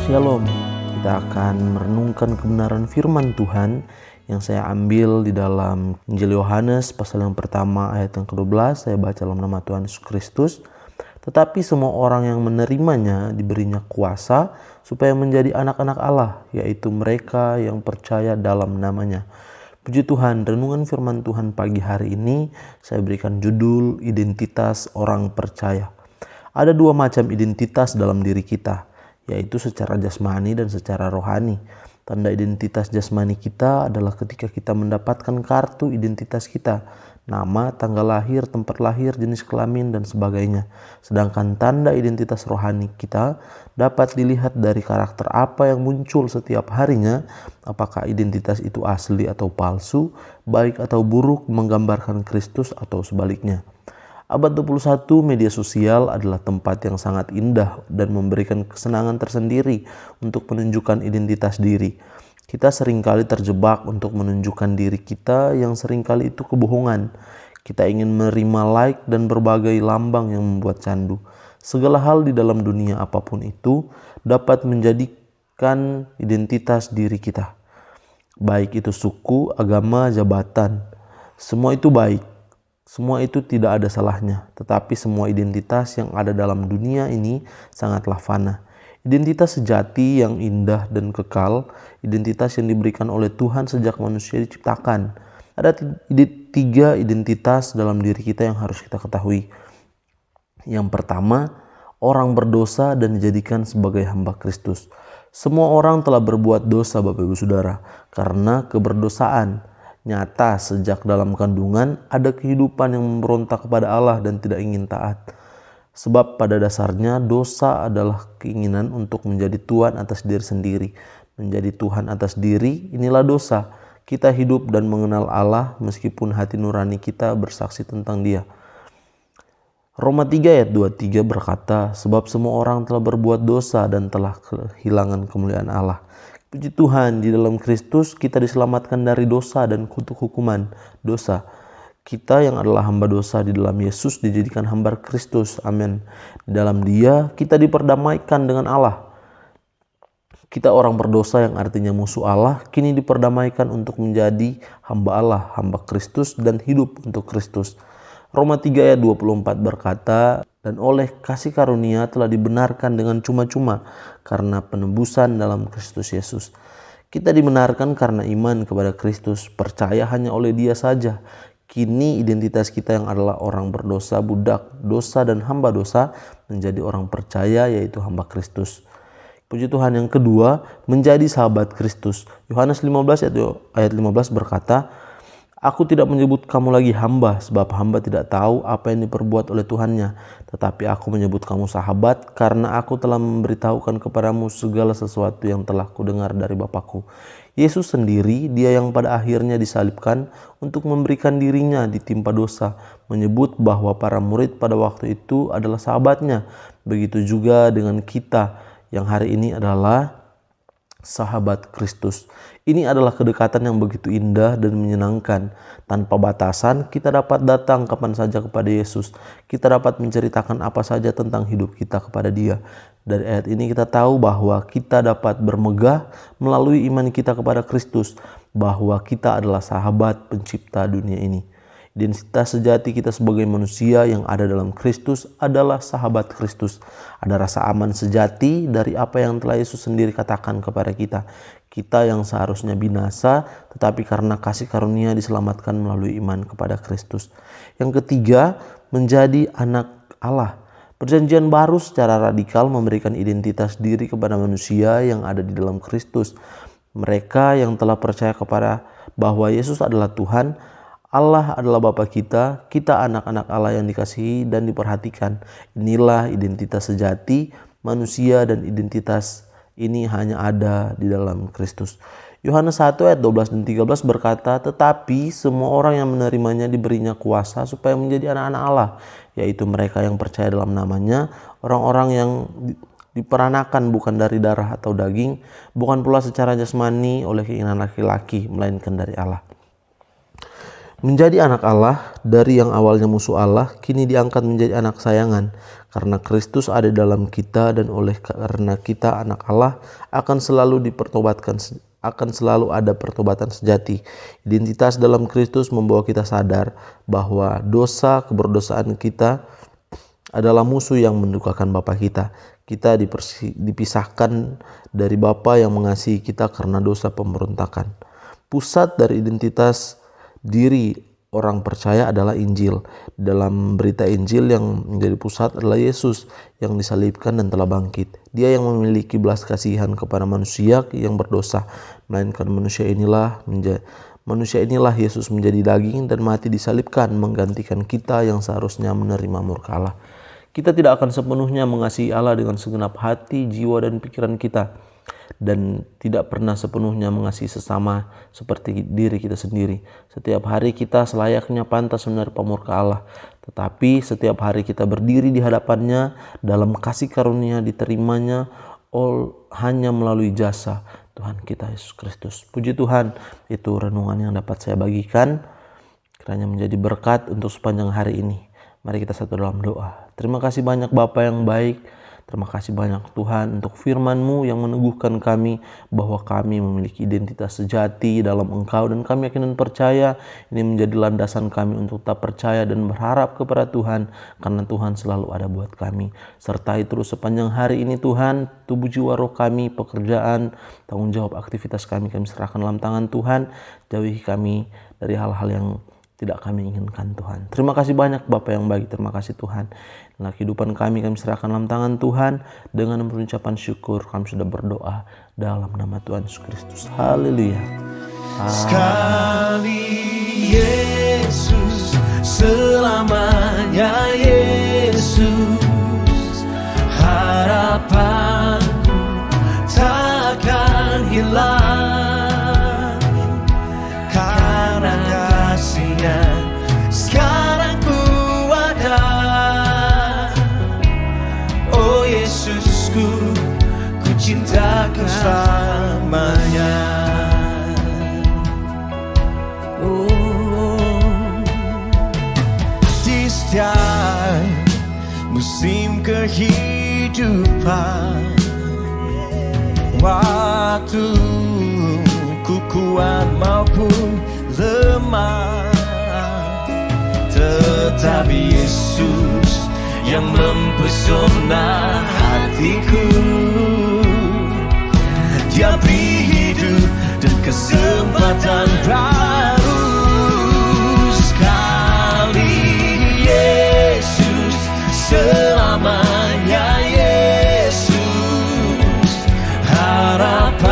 Shalom, kita akan merenungkan kebenaran firman Tuhan yang saya ambil di dalam Injil Yohanes pasal yang pertama ayat yang ke-12. Saya baca dalam nama Tuhan Yesus Kristus. Tetapi semua orang yang menerimanya diberinya kuasa supaya menjadi anak-anak Allah, yaitu mereka yang percaya dalam namanya. Puji Tuhan, renungan firman Tuhan pagi hari ini saya berikan judul identitas orang percaya. Ada dua macam identitas dalam diri kita, yaitu secara jasmani dan secara rohani. Tanda identitas jasmani kita adalah ketika kita mendapatkan kartu identitas kita, nama, tanggal lahir, tempat lahir, jenis kelamin, dan sebagainya. Sedangkan tanda identitas rohani kita dapat dilihat dari karakter apa yang muncul setiap harinya, apakah identitas itu asli atau palsu, baik atau buruk, menggambarkan Kristus atau sebaliknya. Abad 21 media sosial adalah tempat yang sangat indah dan memberikan kesenangan tersendiri untuk menunjukkan identitas diri. Kita seringkali terjebak untuk menunjukkan diri kita yang seringkali itu kebohongan. Kita ingin menerima like dan berbagai lambang yang membuat candu. Segala hal di dalam dunia apapun itu dapat menjadikan identitas diri kita. Baik itu suku, agama, jabatan, semua itu baik. Semua itu tidak ada salahnya, tetapi semua identitas yang ada dalam dunia ini sangatlah fana. Identitas sejati yang indah dan kekal, identitas yang diberikan oleh Tuhan sejak manusia diciptakan. Ada tiga identitas dalam diri kita yang harus kita ketahui. Yang pertama, orang berdosa dan dijadikan sebagai hamba Kristus. Semua orang telah berbuat dosa, Bapak Ibu Saudara, karena keberdosaan. Nyata sejak dalam kandungan ada kehidupan yang memberontak kepada Allah dan tidak ingin taat. Sebab pada dasarnya dosa adalah keinginan untuk menjadi Tuhan atas diri sendiri. Menjadi Tuhan atas diri, inilah dosa. Kita hidup dan mengenal Allah meskipun hati nurani kita bersaksi tentang Dia. Roma 3 ayat 23 berkata, sebab semua orang telah berbuat dosa dan telah kehilangan kemuliaan Allah. Puji Tuhan, di dalam Kristus kita diselamatkan dari dosa dan kutuk hukuman dosa. Kita yang adalah hamba dosa di dalam Yesus dijadikan hamba Kristus. Amin. Di dalam Dia kita diperdamaikan dengan Allah. Kita orang berdosa yang artinya musuh Allah, kini diperdamaikan untuk menjadi hamba Allah, hamba Kristus dan hidup untuk Kristus. Roma 3 ayat 24 berkata, dan oleh kasih karunia telah dibenarkan dengan cuma-cuma karena penebusan dalam Kristus Yesus. Kita dibenarkan karena iman kepada Kristus, percaya hanya oleh Dia saja. Kini identitas kita yang adalah orang berdosa, budak dosa dan hamba dosa menjadi orang percaya, yaitu hamba Kristus. Puji Tuhan. Yang kedua, menjadi sahabat Kristus. Yohanes 15 ayat 15 berkata, aku tidak menyebut kamu lagi hamba, sebab hamba tidak tahu apa yang diperbuat oleh Tuhannya. Tetapi aku menyebut kamu sahabat, karena aku telah memberitahukan kepadamu segala sesuatu yang telah kudengar dari Bapakku. Yesus sendiri, Dia yang pada akhirnya disalibkan untuk memberikan dirinya ditimpa dosa, menyebut bahwa para murid pada waktu itu adalah sahabatnya. Begitu juga dengan kita yang hari ini adalah sahabat Kristus. Ini adalah kedekatan yang begitu indah dan menyenangkan. Tanpa batasan, kita dapat datang kapan saja kepada Yesus. Kita dapat menceritakan apa saja tentang hidup kita kepada Dia. Dari ayat ini kita tahu bahwa kita dapat bermegah melalui iman kita kepada Kristus, bahwa kita adalah sahabat pencipta dunia ini. Identitas sejati kita sebagai manusia yang ada dalam Kristus adalah sahabat Kristus. Ada rasa aman sejati dari apa yang telah Yesus sendiri katakan kepada kita. Kita yang seharusnya binasa, tetapi karena kasih karunia diselamatkan melalui iman kepada Kristus. Yang ketiga, menjadi anak Allah. Perjanjian baru secara radikal memberikan identitas diri kepada manusia yang ada di dalam Kristus. Mereka yang telah percaya kepada bahwa Yesus adalah Tuhan, Allah adalah Bapa kita, kita anak-anak Allah yang dikasihi dan diperhatikan. Inilah identitas sejati manusia dan identitas ini hanya ada di dalam Kristus. Yohanes 1 ayat 12 dan 13 berkata, tetapi semua orang yang menerimanya diberinya kuasa supaya menjadi anak-anak Allah, yaitu mereka yang percaya dalam namanya, orang-orang yang diperanakan bukan dari darah atau daging, bukan pula secara jasmani oleh keinginan laki-laki, melainkan dari Allah. Menjadi anak Allah, dari yang awalnya musuh Allah, kini diangkat menjadi anak sayangan. Karena Kristus ada dalam kita dan oleh karena kita anak Allah akan selalu ada pertobatan sejati. Identitas dalam Kristus membawa kita sadar bahwa keberdosaan kita adalah musuh yang mendukakan Bapa kita. Kita dipisahkan dari Bapa yang mengasihi kita karena dosa pemberontakan. Pusat dari identitas diri orang percaya adalah Injil. Dalam berita Injil yang menjadi pusat adalah Yesus yang disalibkan dan telah bangkit. Dia yang memiliki belas kasihan kepada manusia yang berdosa, melainkan manusia inilah Yesus menjadi daging dan mati disalibkan menggantikan kita yang seharusnya menerima murka Allah. Kita tidak akan sepenuhnya mengasihi Allah dengan segenap hati, jiwa, dan pikiran kita, dan tidak pernah sepenuhnya mengasihi sesama seperti diri kita sendiri. Setiap hari kita selayaknya pantas menerima murka Allah, tetapi setiap hari kita berdiri di hadapannya dalam kasih karunia diterimanya hanya melalui jasa Tuhan kita Yesus Kristus. Puji Tuhan, itu renungan yang dapat saya bagikan, kiranya menjadi berkat untuk sepanjang hari ini. Mari kita satu dalam doa. Terima kasih banyak Bapa yang baik. Terima kasih banyak Tuhan untuk firman-Mu yang meneguhkan kami bahwa kami memiliki identitas sejati dalam Engkau, dan kami yakin dan percaya ini menjadi landasan kami untuk tetap percaya dan berharap kepada Tuhan, karena Tuhan selalu ada buat kami. Sertai terus sepanjang hari ini Tuhan, tubuh jiwa roh kami, pekerjaan, tanggung jawab aktivitas kami serahkan dalam tangan Tuhan. Jauhi kami dari hal-hal yang tidak kami inginkan Tuhan. Terima kasih banyak Bapa yang baik. Terima kasih Tuhan. Dalam kehidupan kami serahkan dalam tangan Tuhan. Dengan pengucapan syukur kami sudah berdoa dalam nama Tuhan Yesus Kristus. Haleluya. Sekali Yesus, selamanya Yesus, harapanku takkan hilang, karena kasih-Nya sekarang ku ada. Oh Yesusku, ku cinta Kau selamanya. Di setiap musim kehidupan, waktu ku kuat maupun lemah, tetapi Yesus yang mempesona hatiku. Dia beri hidup dan kesempatan baru. Sekali Yesus, selamanya Yesus, harapanku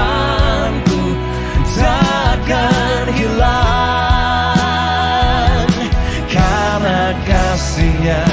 takkan hilang, karena kasih-Nya